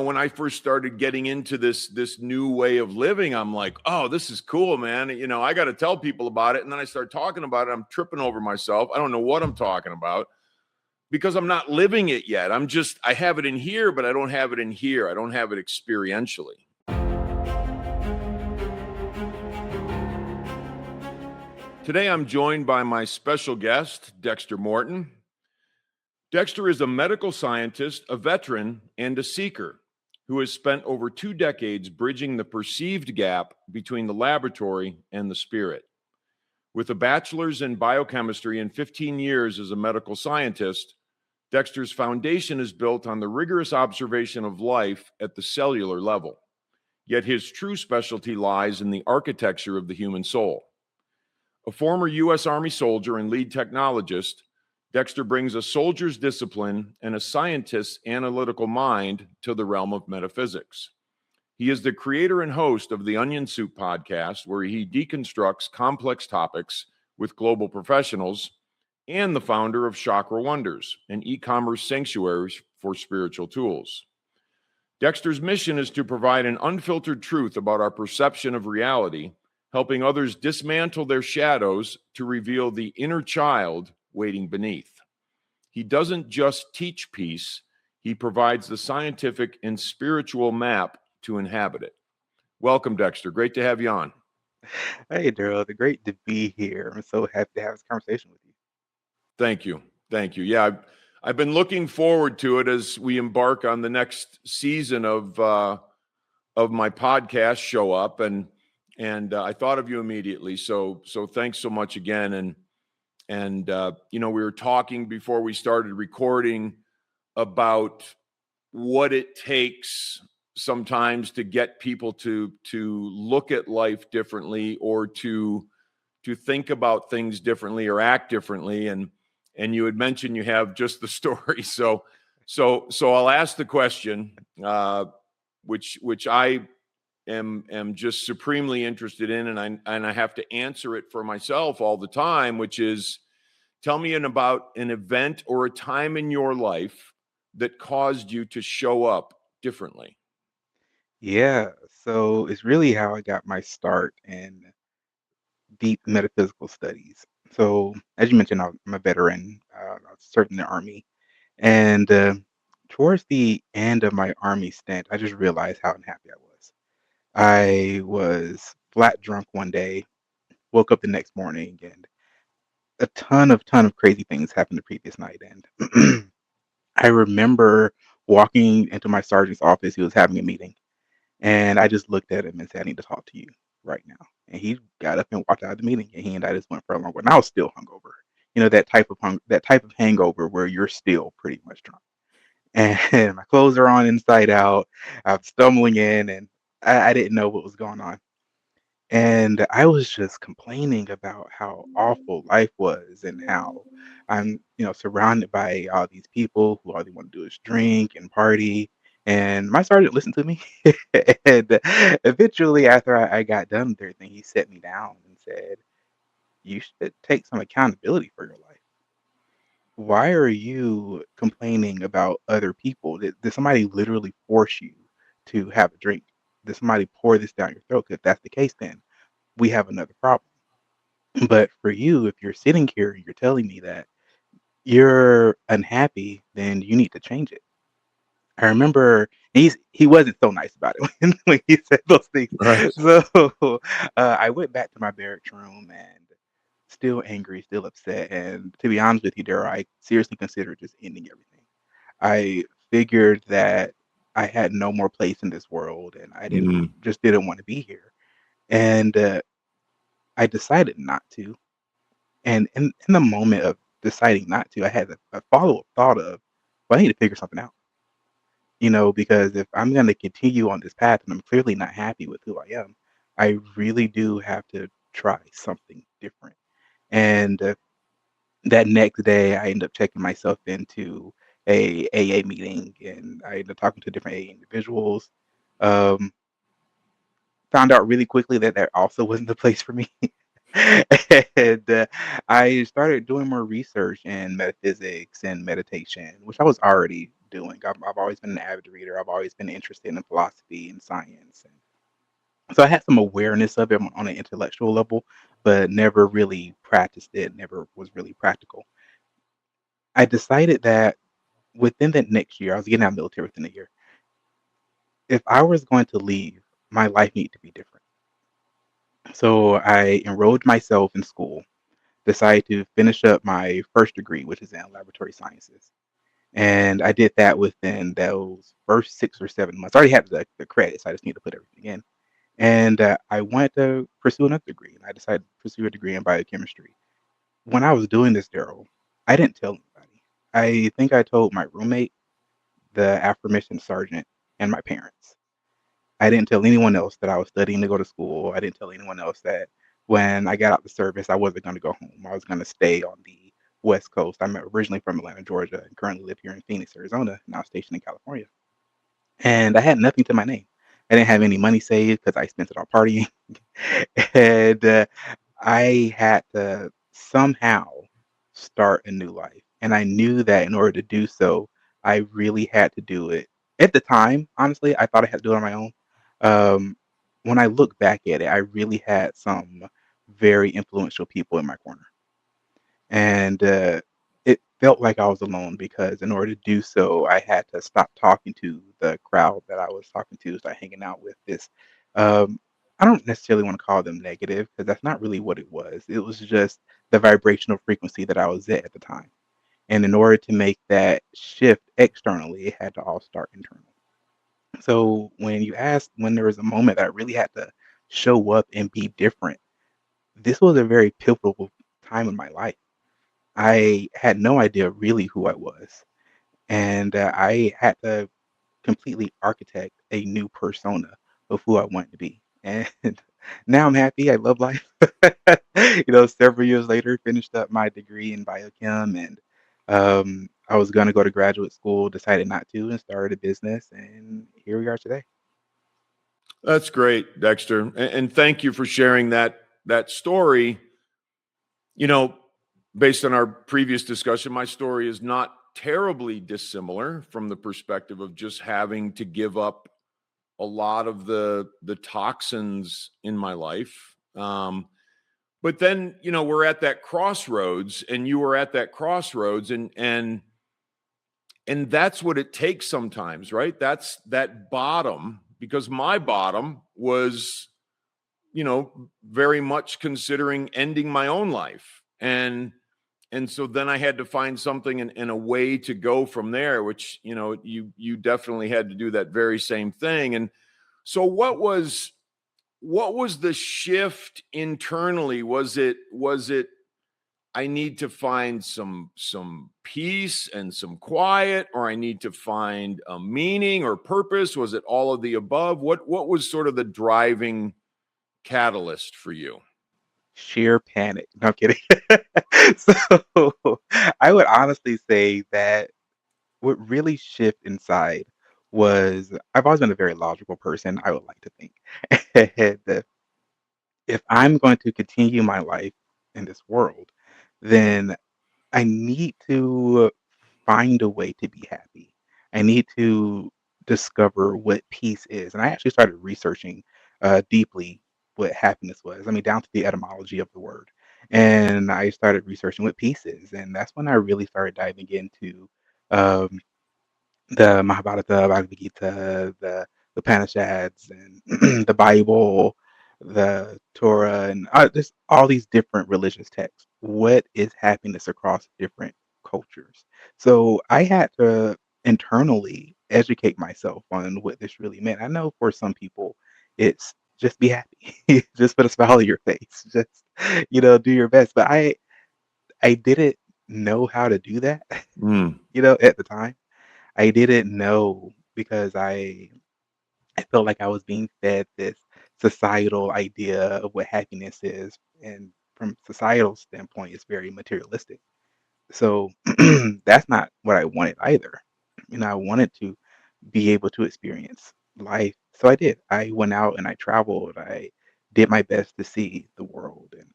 When I first started getting into this new way of living, I'm like, oh, this is cool, man. I got to tell people about it. And then I start talking about it. I'm tripping over myself. I don't know what I'm talking about because I'm not living it yet. I have it in here, but I don't have it in here. I don't have it experientially. Today, I'm joined by my special guest, Dexter Morton. Dexter is a medical scientist, a veteran, and a seeker who has spent over 2 decades bridging the perceived gap between the laboratory and the spirit. With a bachelor's in biochemistry and 15 years as a medical scientist, Dexter's foundation is built on the rigorous observation of life at the cellular level. Yet his true specialty lies in the architecture of the human soul. A former U.S. Army soldier and lead technologist, Dexter brings a soldier's discipline and a scientist's analytical mind to the realm of metaphysics. He is the creator and host of the Onion Soup podcast, where he deconstructs complex topics with global professionals, and the founder of Chakra Wonders, an e-commerce sanctuary for spiritual tools. Dexter's mission is to provide an unfiltered truth about our perception of reality, helping others dismantle their shadows to reveal the inner child waiting beneath. He doesn't just teach peace, he provides the scientific and spiritual map to inhabit it. Welcome, Dexter. Great to have you on. Hey, Daryl, it's great to be here. I'm so happy to have this conversation with you. Thank you. Thank you. Yeah, I've been looking forward to it as we embark on the next season of my podcast, Show Up, and I thought of you immediately. So thanks so much again. And we were talking before we started recording about what it takes sometimes to get people to look at life differently, or to think about things differently or act differently. And you had mentioned you have just the story. So I'll ask the question, which I am just supremely interested in, and I have to answer it for myself all the time, which is, tell me about an event or a time in your life that caused you to show up differently. Yeah, so it's really how I got my start in deep metaphysical studies. So, as you mentioned, I'm a veteran. I served in the Army. And towards the end of my Army stint, I just realized how unhappy I was. I was flat drunk one day, woke up the next morning, and a ton of crazy things happened the previous night. And I remember walking into my sergeant's office. He was having a meeting. And I just looked at him and said, I need to talk to you right now. And he got up and walked out of the meeting, and he and I just went for a long walk. And I was still hungover. That type of hangover where you're still pretty much drunk. And my clothes are on inside out. I'm stumbling in, and I didn't know what was going on. And I was just complaining about how awful life was and how I'm, surrounded by all these people who all they want to do is drink and party. And my sergeant listened to me. And eventually, after I got done with everything, he set me down and said, you should take some accountability for your life. Why are you complaining about other people? Did somebody literally force you to have a drink? Did somebody pour this down your throat? 'Cause if that's the case, then we have another problem. But for you, if you're sitting here and you're telling me that you're unhappy, then you need to change it. I remember he wasn't so nice about it when he said those things. Right. So I went back to my barracks room and still angry, still upset. And to be honest with you, Daryl, I seriously considered just ending everything. I figured that I had no more place in this world, and I Mm. didn't want to be here. And I decided not to. And in the moment of deciding not to, I had a follow-up thought of, well, I need to figure something out. Because if I'm going to continue on this path and I'm clearly not happy with who I am, I really do have to try something different. And that next day, I ended up checking myself into a AA meeting, and I ended up talking to different AA individuals. Um, Found out really quickly that that also wasn't the place for me. And I started doing more research in metaphysics and meditation, which I was already doing. I've always been an avid reader. I've always been interested in philosophy and science, and so I had some awareness of it on an intellectual level, but never really practiced it. Never was really practical. I decided that within the next year, I was getting out of the military within a year. If I was going to leave, my life needed to be different. So I enrolled myself in school, decided to finish up my first degree, which is in laboratory sciences. And I did that within those first 6 or 7 months. I already had the credits. I just need to put everything in. And I wanted to pursue another degree, and I decided to pursue a degree in biochemistry. When I was doing this, Daryl, I didn't tell anybody. I think I told my roommate, the aforementioned sergeant, and my parents. I didn't tell anyone else that I was studying to go to school. I didn't tell anyone else that when I got out the service, I wasn't going to go home. I was going to stay on the West Coast. I'm originally from Atlanta, Georgia, and currently live here in Phoenix, Arizona, now stationed in California. And I had nothing to my name. I didn't have any money saved because I spent it on partying. And I had to somehow start a new life. And I knew that in order to do so, I really had to do it. At the time, honestly, I thought I had to do it on my own. Um, when I look back at it, I really had some very influential people in my corner. And it felt like I was alone because in order to do so, I had to stop talking to the crowd that I was talking to, start hanging out with this. Um, I don't necessarily want to call them negative because that's not really what it was. It was just the vibrational frequency that I was at the time. And in order to make that shift externally, it had to all start internal. So when you asked when there was a moment that I really had to show up and be different, this was a very pivotal time in my life. I had no idea really who I was, and I had to completely architect a new persona of who I wanted to be. And now I'm happy. I love life. Several years later, finished up my degree in biochem, and I was going to go to graduate school, decided not to, and started a business, and here we are today. That's great, Dexter, and thank you for sharing that story. You know, based on our previous discussion, my story is not terribly dissimilar from the perspective of just having to give up a lot of the toxins in my life. But then, we're at that crossroads, and you were at that crossroads, and that's what it takes sometimes, right? That's that bottom, because my bottom was, very much considering ending my own life. And so then I had to find something in a way to go from there, which, you definitely had to do that very same thing. And so what was the shift internally? Was it I need to find some peace and some quiet, or I need to find a meaning or purpose? Was it all of the above? What was sort of the driving catalyst for you? Sheer panic. No, I'm kidding. So I would honestly say that what really shift inside was I've always been a very logical person, I would like to think. And if I'm going to continue my life in this world, then I need to find a way to be happy. I need to discover what peace is. And I actually started researching deeply what happiness was. I mean, down to the etymology of the word. And I started researching what peace is. And that's when I really started diving into um, the Mahabharata, Bhagavad Gita, the Upanishads, and the Bible, the Torah, and just all these different religious texts. What is happiness across different cultures? So I had to internally educate myself on what this really meant. I know for some people, it's just be happy, just put a smile on your face, just do your best. But I didn't know how to do that, Mm. at the time. I didn't know because I felt like I was being fed this societal idea of what happiness is, and from societal standpoint, it's very materialistic. So that's not what I wanted either. I wanted to be able to experience life. So I did. I went out and I traveled. I did my best to see the world and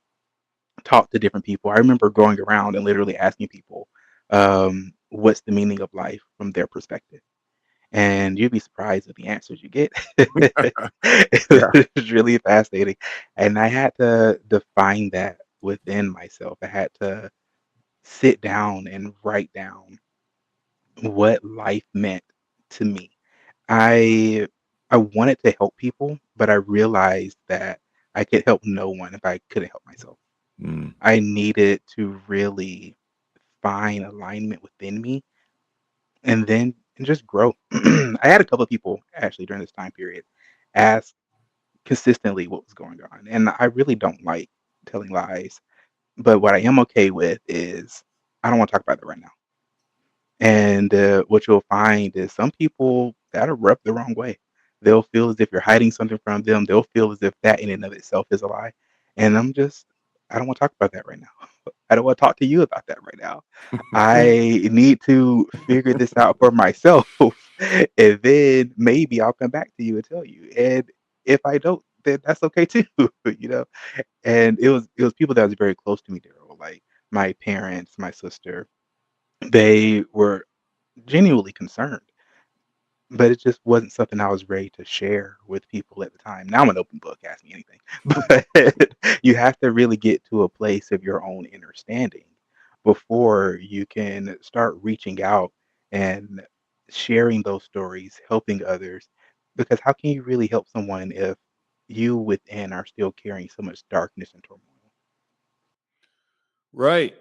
talk to different people. I remember going around and literally asking people, what's the meaning of life from their perspective. And you'd be surprised at the answers you get. Yeah. It's really fascinating. And I had to define that within myself. I had to sit down and write down what life meant to me. I I wanted to help people, but I realized that I could help no one if I couldn't help myself. Mm. I needed to really find alignment within me and just grow. I had a couple of people actually during this time period ask consistently what was going on, and I really don't like telling lies, but what I am okay with is I don't wanna talk about it right now. And, what you'll find is some people that'll rub the wrong way. They'll feel as if you're hiding something from them. They'll feel as if that in and of itself is a lie, and I don't wanna talk about that right now. I don't wanna talk to you about that right now. I need to figure this out for myself, and then maybe I'll come back to you and tell you, and if I don't, then that's okay too, you know? And it was people that was very close to me, Daryl, like my parents, my sister, they were genuinely concerned, but it just wasn't something I was ready to share with people at the time. Now I'm an open book, ask me anything. But you have to really get to a place of your own understanding before you can start reaching out and sharing those stories, helping others. Because how can you really help someone if you within are still carrying so much darkness and turmoil? Right.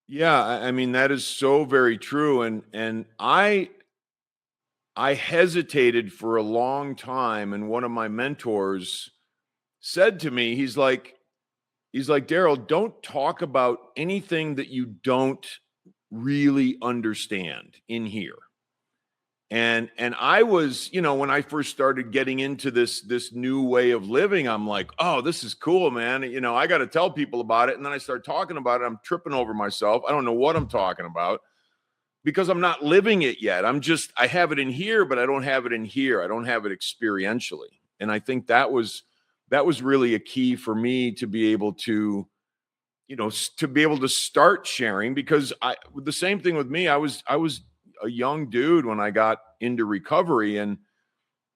Yeah, I mean, that is so very true, and I hesitated for a long time, and one of my mentors said to me, he's like, "Daryl, don't talk about anything that you don't really understand in here." And I was, when I first started getting into this new way of living, I'm like, "Oh, this is cool, man. I got to tell people about it." And then I start talking about it, I'm tripping over myself. I don't know what I'm talking about because I'm not living it yet. I have it in here, but I don't have it in here. I don't have it experientially. And I think that was really a key for me to be able to, to be able to start sharing, because the same thing with me. I was a young dude when I got into recovery,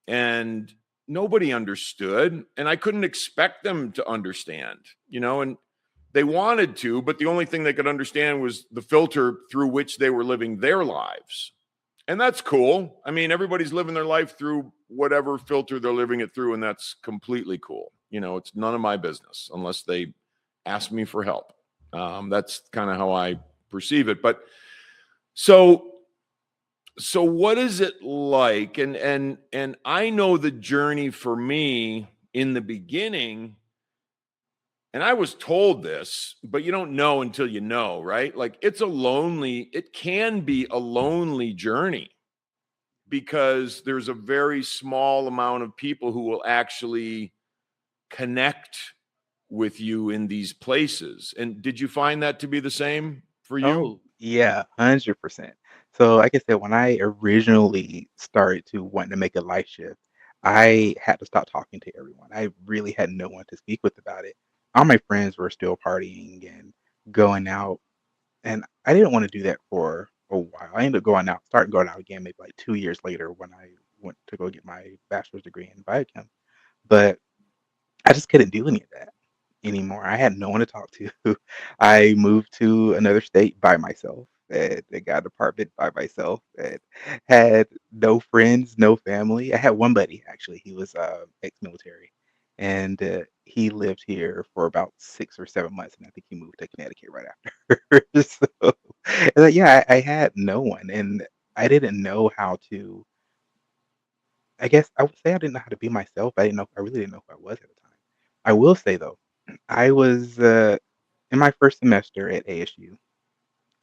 and nobody understood, and I couldn't expect them to understand, and they wanted to, but the only thing they could understand was the filter through which they were living their lives. And that's cool. I mean, everybody's living their life through whatever filter they're living it through, and that's completely cool. It's none of my business unless they ask me for help. That's kind of how I perceive it. But so what is it like? And I know the journey for me in the beginning, and I was told this, but you don't know until you know, right? Like, it can be a lonely journey, because there's a very small amount of people who will actually connect with you in these places. And did you find that to be the same for you? Oh, yeah, 100%. So, like I said, when I originally started to want to make a life shift, I had to stop talking to everyone. I really had no one to speak with about it. All my friends were still partying and going out, and I didn't want to do that for a while. I ended up starting going out again maybe like 2 years later when I went to go get my bachelor's degree in biochem. But I just couldn't do any of that anymore. I had no one to talk to. I moved to another state by myself and got an apartment by myself and had no friends, no family. I had one buddy actually. He was ex-military and he lived here for about 6 or 7 months, and I think he moved to Connecticut right after. So, yeah, I had no one, and I didn't know how to. I guess I would say I didn't know how to be myself. I really didn't know who I was at the time. I will say though, I was in my first semester at ASU,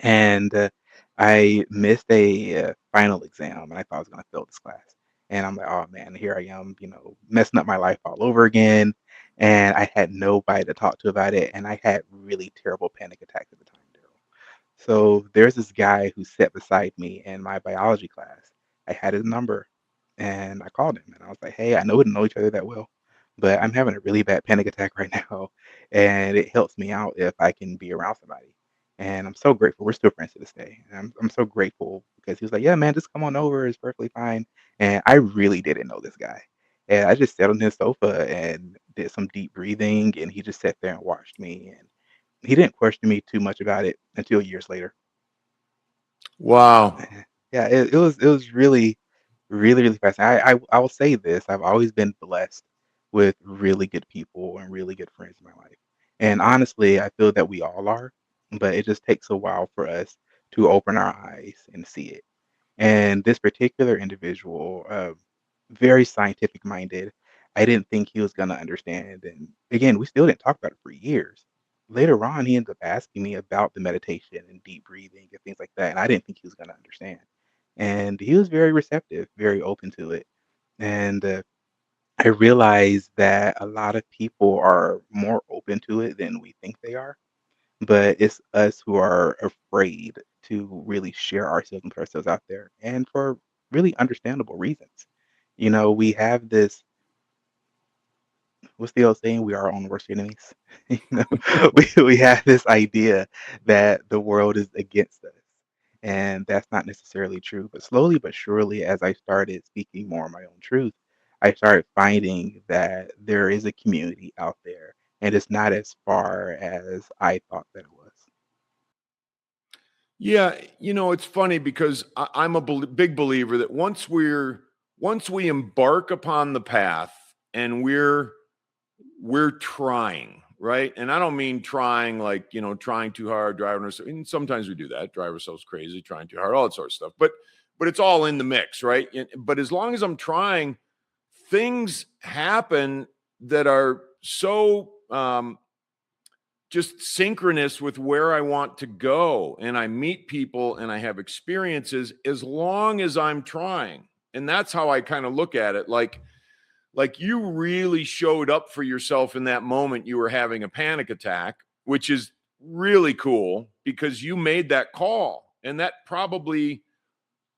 and I missed a final exam, and I thought I was going to fail this class. And I'm like, oh man, here I am, messing up my life all over again. And I had nobody to talk to about it, and I had really terrible panic attacks at the time, Daryl. So there's this guy who sat beside me in my biology class. I had his number and I called him and I was like, "Hey, I know we don't know each other that well, but I'm having a really bad panic attack right now, and it helps me out if I can be around somebody." and I'm so grateful. We're still friends to this day, and I'm so grateful because he was like, "Yeah, man, just come on over. It's perfectly fine." And I really didn't know this guy, and I just sat on his sofa and did some deep breathing, and he just sat there and watched me, and he didn't question me too much about it until years later. Wow. Yeah, it was really, really, really fascinating. I will say this, I've always been blessed with really good people and really good friends in my life. And honestly, I feel that we all are, but it just takes a while for us to open our eyes and see it. And this particular individual, very scientific minded, I didn't think he was gonna understand. And again, we still didn't talk about it for years. Later on, he ended up asking me about the meditation and deep breathing and things like that. And I didn't think he was gonna understand. And he was very receptive, very open to it. And I realized that a lot of people are more open to it than we think they are, but it's us who are afraid to really share ourselves and put ourselves out there, and for really understandable reasons. We have this, what's the old saying? We are our own worst enemies. We have this idea that the world is against us, and that's not necessarily true. But slowly but surely, as I started speaking more of my own truth, I started finding that there is a community out there, and it's not as far as I thought that it was. Yeah, it's funny because I'm a big believer that once we embark upon the path and we're trying, right? And I don't mean trying like, trying too hard, driving ourselves. And sometimes we do that, drive ourselves crazy, trying too hard, all that sort of stuff. But it's all in the mix, right? But as long as I'm trying, things happen that are so just synchronous with where I want to go. And I meet people and I have experiences as long as I'm trying. And that's how I kind of look at it. Like you really showed up for yourself in that moment you were having a panic attack, which is really cool because you made that call. And that probably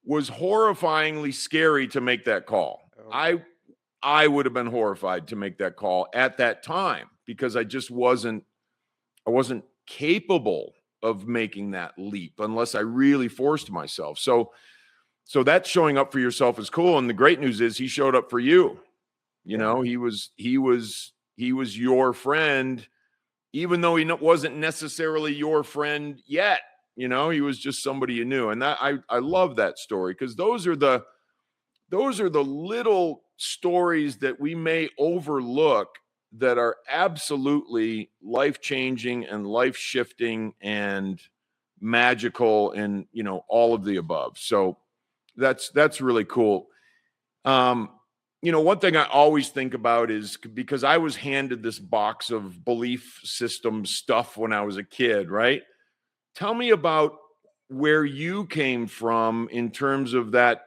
was horrifyingly scary to make that call. Oh, I would have been horrified to make that call at that time because I wasn't capable of making that leap unless I really forced myself. So that showing up for yourself is cool. And the great news is he showed up for you. yeah. He was your friend, even though he wasn't necessarily your friend yet. He was just somebody you knew. And that I love that story because those are the little stories that we may overlook that are absolutely life changing and life shifting and magical and all of the above. So that's really cool. um One thing I always think about is because I was handed this box of belief system stuff when I was a kid, right? Tell me about where you came from in terms of that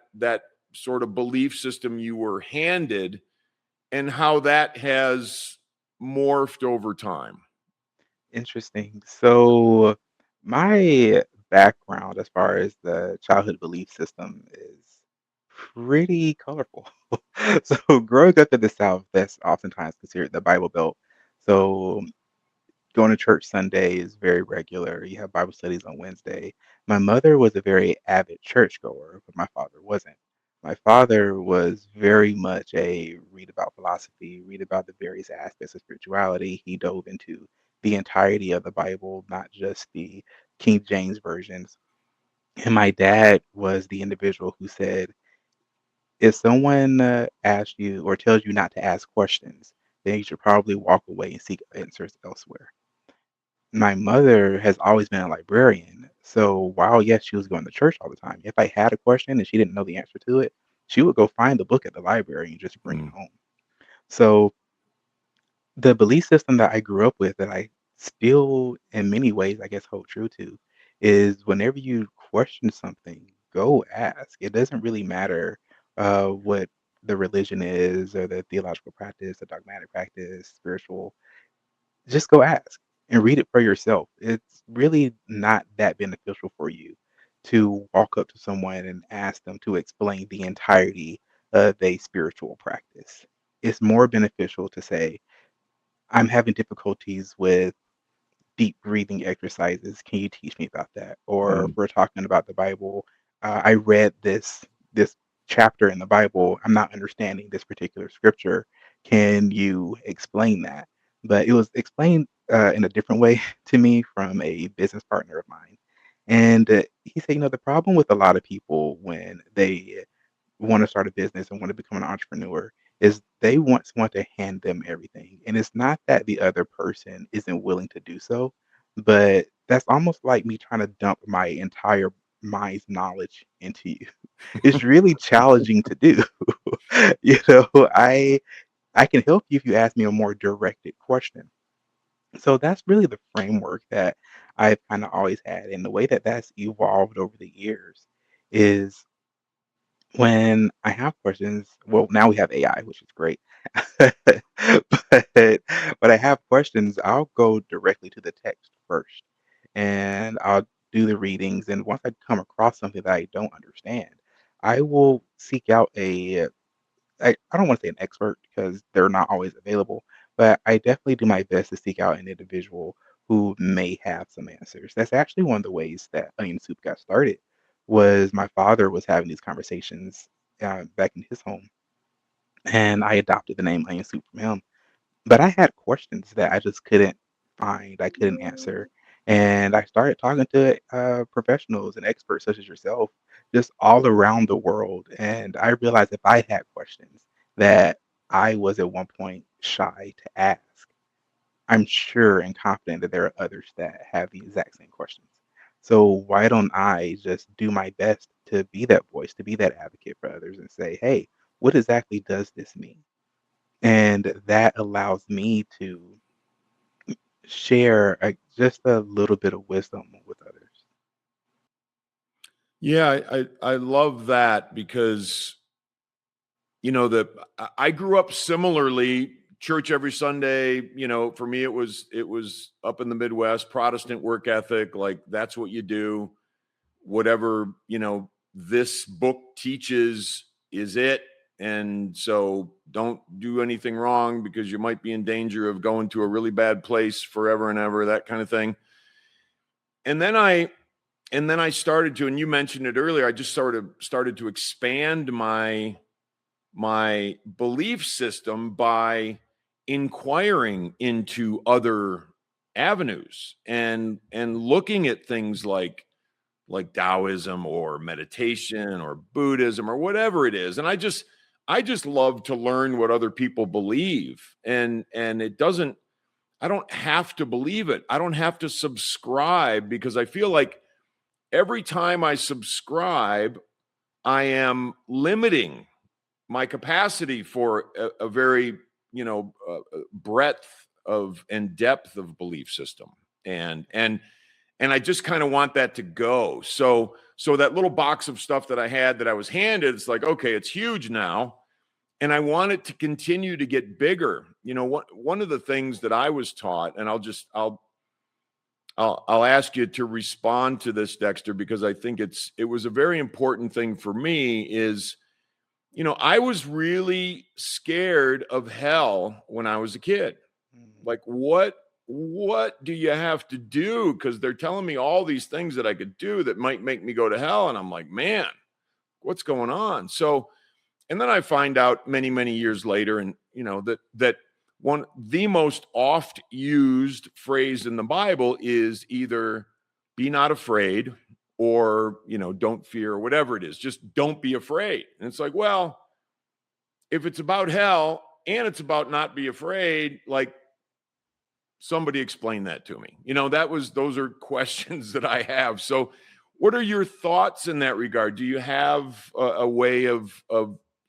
sort of belief system you were handed and how that has morphed over time. Interesting. So, my background as far as the childhood belief system is pretty colorful. So, growing up in the South, that's oftentimes considered the Bible Belt. So, going to church Sunday is very regular. You have Bible studies on Wednesday. My mother was a very avid churchgoer, but my father wasn't. My father was very much a read about philosophy, read about the various aspects of spirituality. He dove into the entirety of the Bible, not just the King James versions. And my dad was the individual who said, if someone asks you or tells you not to ask questions, then you should probably walk away and seek answers elsewhere. My mother has always been a librarian, so while, yes, she was going to church all the time, if I had a question and she didn't know the answer to it, she would go find the book at the library and just bring it Mm. home. So, the belief system that I grew up with that I still, in many ways, I guess, hold true to is whenever you question something, go ask. It doesn't really matter what the religion is or the theological practice, the dogmatic practice, spiritual, just go ask and read it for yourself. It's really not that beneficial for you to walk up to someone and ask them to explain the entirety of a spiritual practice. It's more beneficial to say, I'm having difficulties with deep breathing exercises. Can you teach me about that? Or if Mm. we're talking about the Bible, I read this chapter in the Bible. I'm not understanding this particular scripture. Can you explain that? But it was explained in a different way to me from a business partner of mine. And he said, the problem with a lot of people when they want to start a business and want to become an entrepreneur is they want someone to hand them everything. And it's not that the other person isn't willing to do so, but that's almost like me trying to dump my entire mind's knowledge into you. It's really challenging to do. you know, I I can help you if you ask me a more directed question. So that's really the framework that I've kind of always had. And the way that that's evolved over the years is when I have questions, well, now we have AI, which is great. But when I have questions, I'll go directly to the text first and I'll do the readings. And once I come across something that I don't understand, I will seek out I don't want to say an expert because they're not always available, but I definitely do my best to seek out an individual who may have some answers. That's actually one of the ways that Onion Soup got started. Was my father was having these conversations back in his home, and I adopted the name Onion Soup from him. But I had questions that I just couldn't find, I couldn't answer. And I started talking to professionals and experts such as yourself, just all around the world. And I realized if I had questions that I was at one point shy to ask, I'm sure and confident that there are others that have the exact same questions. So why don't I just do my best to be that voice, to be that advocate for others and say, hey, what exactly does this mean? And that allows me to share just a little bit of wisdom with others. Yeah, I love that because I grew up similarly, church every Sunday. For me it was up in the Midwest, Protestant work ethic, like that's what you do. Whatever this book teaches is it, and so don't do anything wrong because you might be in danger of going to a really bad place forever and ever, that kind of thing. And then I started to, and you mentioned it earlier, I just sort of started to expand my belief system by inquiring into other avenues and looking at things like Taoism or meditation or Buddhism or whatever it is. And I just love to learn what other people believe. And I don't have to believe it. I don't have to subscribe because I feel like every time I subscribe, I am limiting my capacity for a very breadth of and depth of belief system. And I just kind of want that to go. So that little box of stuff that I had that I was handed, it's like, okay, it's huge now. And I want it to continue to get bigger. One of the things that I was taught, and I'll ask you to respond to this, Dexter, because I think it was a very important thing for me is, I was really scared of hell when I was a kid. Mm. Like, what do you have to do? Because they're telling me all these things that I could do that might make me go to hell. And I'm like, man, what's going on? So, and then I find out many, many years later, and that one the most oft used phrase in the Bible is either be not afraid or don't fear or whatever it is. Just don't be afraid. And it's like, well, if it's about hell and it's about not be afraid, like somebody explain that to me. Those are questions that I have. So what are your thoughts in that regard? Do you have a way of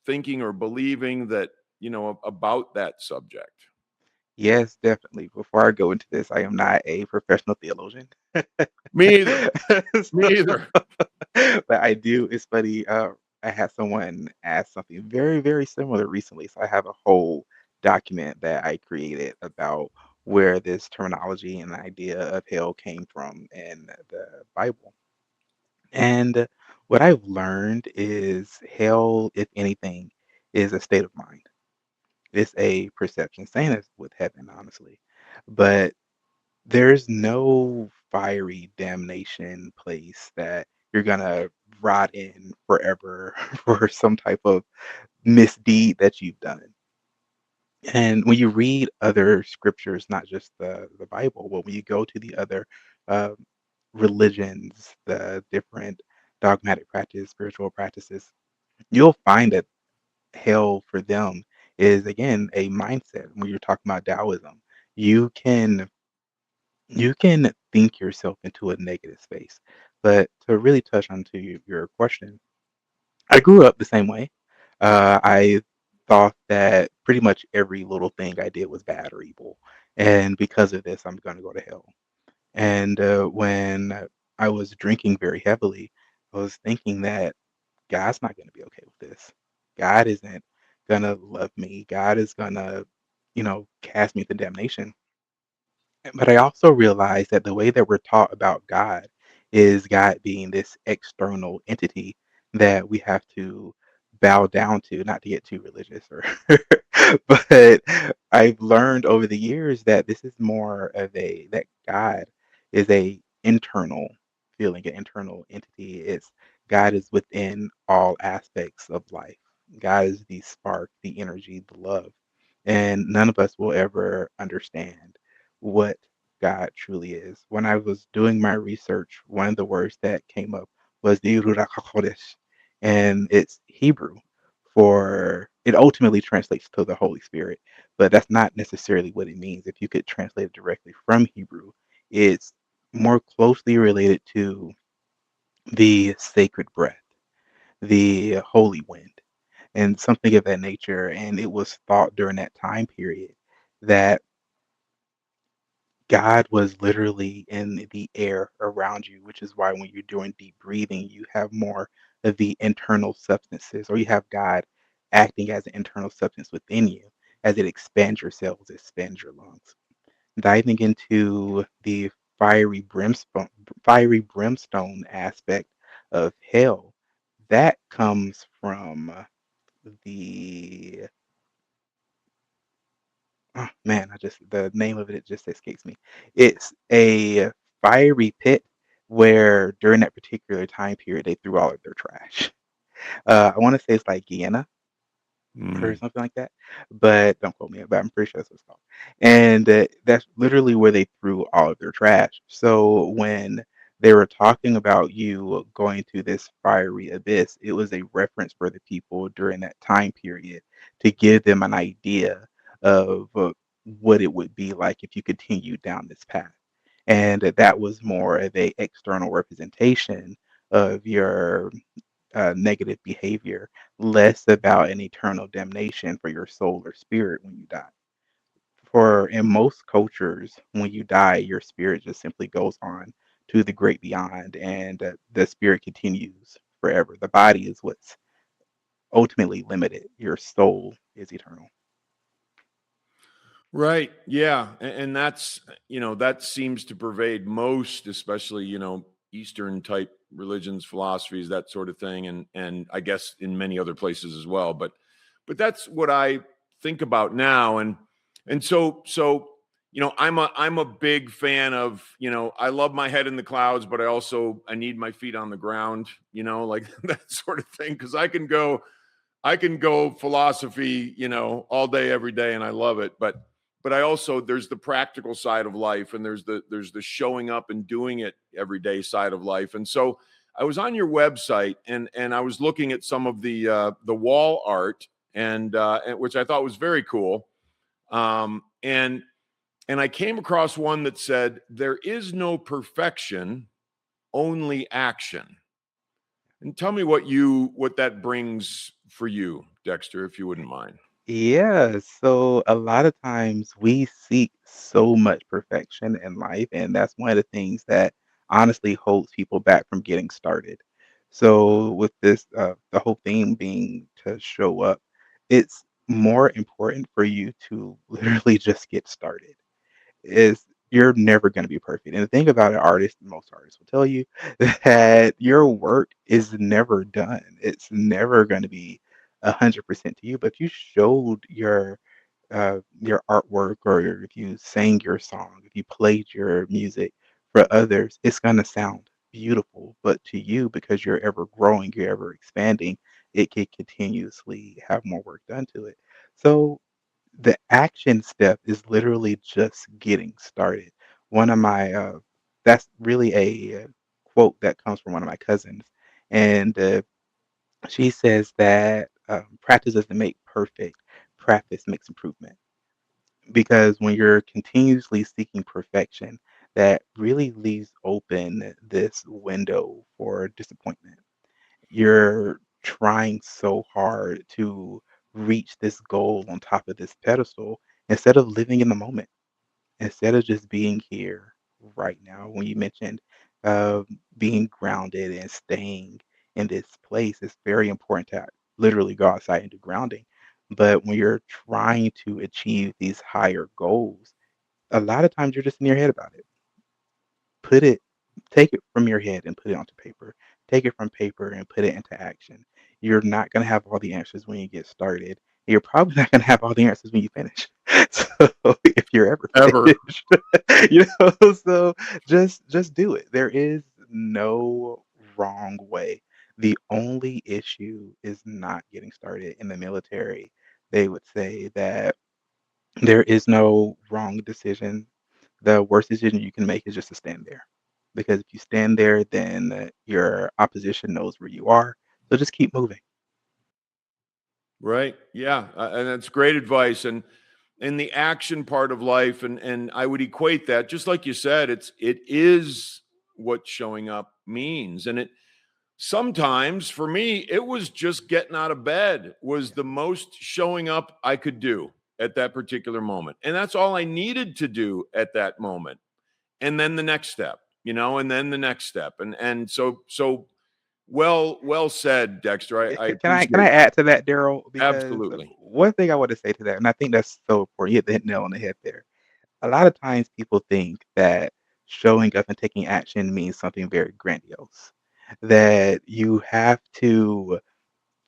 thinking or believing that, about that subject? Yes, definitely. Before I go into this, I am not a professional theologian. Me either. So, Me either. but I do. It's funny. I had someone ask something very, very similar recently. So I have a whole document that I created about where this terminology and the idea of hell came from in the Bible. And what I've learned is hell, if anything, is a state of mind. It's a perception, same as with heaven, honestly. But There's no fiery damnation place that you're gonna rot in forever for some type of misdeed that you've done. And when you read other scriptures, not just the Bible, but when you go to the other um, religions, the different dogmatic practice, spiritual practices, you'll find that hell for them is again a mindset. When you're talking about Taoism, you can you can think yourself into a negative space. But to really touch onto your question, I grew up the same way. I thought that pretty much every little thing I did was bad or evil, and because of this, I'm going to go to hell. And when I was drinking very heavily, I was thinking that God's not going to be okay with this. God isn't going to love me. God is going to, cast me to damnation. But I also realized that the way that we're taught about God is God being this external entity that we have to bow down to, not to get too religious or but I've learned over the years that this is more of a that God is a internal feeling, an internal entity. It's God is within all aspects of life. God is the spark, the energy, the love. And none of us will ever understand what God truly is. When I was doing my research, one of the words that came up was the Ruach HaKodesh, and it's Hebrew for it ultimately translates to the Holy Spirit, but that's not necessarily what it means. If you could translate it directly from Hebrew, it's more closely related to the sacred breath, the holy wind, and something of that nature. And it was thought during that time period that God was literally in the air around you, which is why when you're doing deep breathing, you have more of the internal substances, or you have God acting as an internal substance within you as it expands your cells, expands your lungs. Diving into the fiery brimstone aspect of hell, that comes from the oh man, I just the name of it just escapes me. It's a fiery pit where during that particular time period they threw all of their trash. I want to say it's like Guyana or Mm. something like that, but don't quote me, but I'm pretty sure that's what it's called. And that's literally where they threw all of their trash. So when they were talking about you going to this fiery abyss, it was a reference for the people during that time period to give them an idea of what it would be like if you continued down this path. And that was more of a external representation of your negative behavior, less about an eternal damnation for your soul or spirit when you die. For in most cultures, when you die, your spirit just simply goes on to the great beyond, and the spirit continues forever. The body is what's ultimately limited. Your soul is eternal. Right. Yeah. And that's, that seems to pervade most, especially, Eastern type religions, philosophies, that sort of thing. And I guess in many other places as well. But that's what I think about now. And I'm a big fan of, I love my head in the clouds, but I need my feet on the ground, like that sort of thing. Cause I can go philosophy, all day, every day, and I love it. But I also there's the practical side of life, and there's the showing up and doing it every day side of life. And so I was on your website, and I was looking at some of the wall art, and which I thought was very cool. And I came across one that said there is no perfection, only action. And tell me what that brings for you, Dexter, if you wouldn't mind. Yeah, so a lot of times we seek so much perfection in life, and that's one of the things that honestly holds people back from getting started. So with this, the whole theme being to show up, it's more important for you to literally just get started is you're never going to be perfect. And the thing about an artist, most artists will tell you that your work is never done. It's never going to be 100% to you. But if you showed your your artwork or if you sang your song, if you played your music for others, it's going to sound beautiful. But to you, because you're ever growing, you're ever expanding, it can continuously have more work done to it. So the action step is literally just getting started. One of my that's really a quote that comes from one of my cousins, and she says that practice doesn't make perfect, practice makes improvement. Because when you're continuously seeking perfection, that really leaves open this window for disappointment. You're trying so hard to reach this goal on top of this pedestal instead of living in the moment, instead of just being here right now. When you mentioned uh, being grounded and staying in this place, it's very important to literally go outside and do grounding. But when you're trying to achieve these higher goals, a lot of times you're just in your head about it. Put it take it from your head and put it onto paper. Take it from paper and put it into action. You're not gonna have all the answers when you get started. You're probably not gonna have all the answers when you finish. So if you're ever Ever. finished, so just do it. There is no wrong way. The only issue is not getting started. In the military, they would say that there is no wrong decision. The worst decision you can make is just to stand there. Because if you stand there, then your opposition knows where you are. So just keep moving. Right. Yeah. And that's great advice. And in the action part of life, and I would equate that, just like you said, it is what showing up means. And it sometimes for me, it was just getting out of bed was the most showing up I could do at that particular moment. And that's all I needed to do at that moment. And then the next step, and then the next step. And so well said, Dexter. I Can I appreciate add to that, Daryl? Because absolutely. one thing I want to say to that, and I think that's so important, you hit the nail on the head there. A lot of times people think that showing up and taking action means something very grandiose. That you have to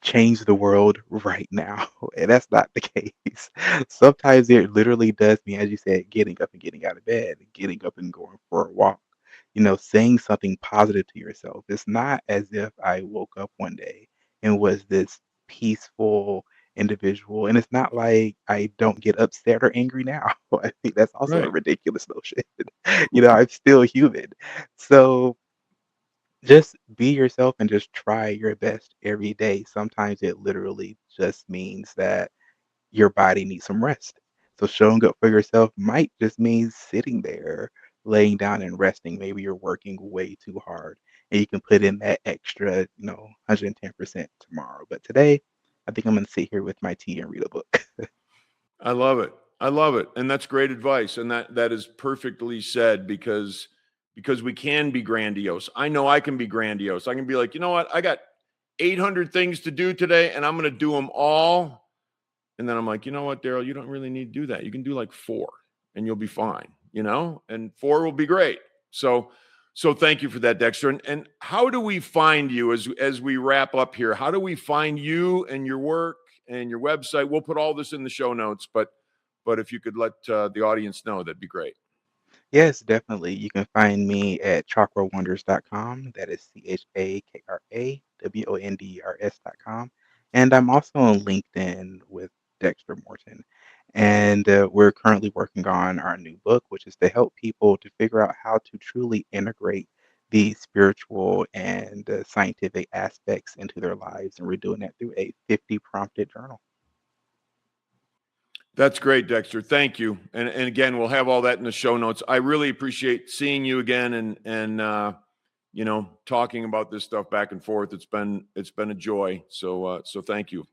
change the world right now, and that's not the case. Sometimes it literally does mean, as you said, getting up and getting out of bed, getting up and going for a walk, saying something positive to yourself. It's not as if I woke up one day and was this peaceful individual, and it's not like I don't get upset or angry now. I think that's also a Right. ridiculous notion. I'm still human. So just be yourself and just try your best every day. Sometimes it literally just means that your body needs some rest. So showing up for yourself might just mean sitting there, laying down and resting. Maybe you're working way too hard and you can put in that extra, 110% tomorrow. But today, I think I'm going to sit here with my tea and read a book. I love it. I love it. And that's great advice. And that is perfectly said because we can be grandiose. I know I can be grandiose. I can be like, you know what? I got 800 things to do today and I'm going to do them all. And then I'm like, you know what, Daryl, you don't really need to do that. You can do like 4 and you'll be fine, and 4 will be great. So thank you for that, Dexter. And how do we find you as we wrap up here? How do we find you and your work and your website? We'll put all this in the show notes, but if you could let the audience know, that'd be great. Yes, definitely. You can find me at chakrawonders.com. That is CHAKRAWONDERS.com. And I'm also on LinkedIn with Dexter Morton. And we're currently working on our new book, which is to help people to figure out how to truly integrate the spiritual and scientific aspects into their lives. And we're doing that through a 50 prompted journal. That's great, Dexter. Thank you. And again, we'll have all that in the show notes. I really appreciate seeing you again and talking about this stuff back and forth. It's been a joy. So thank you.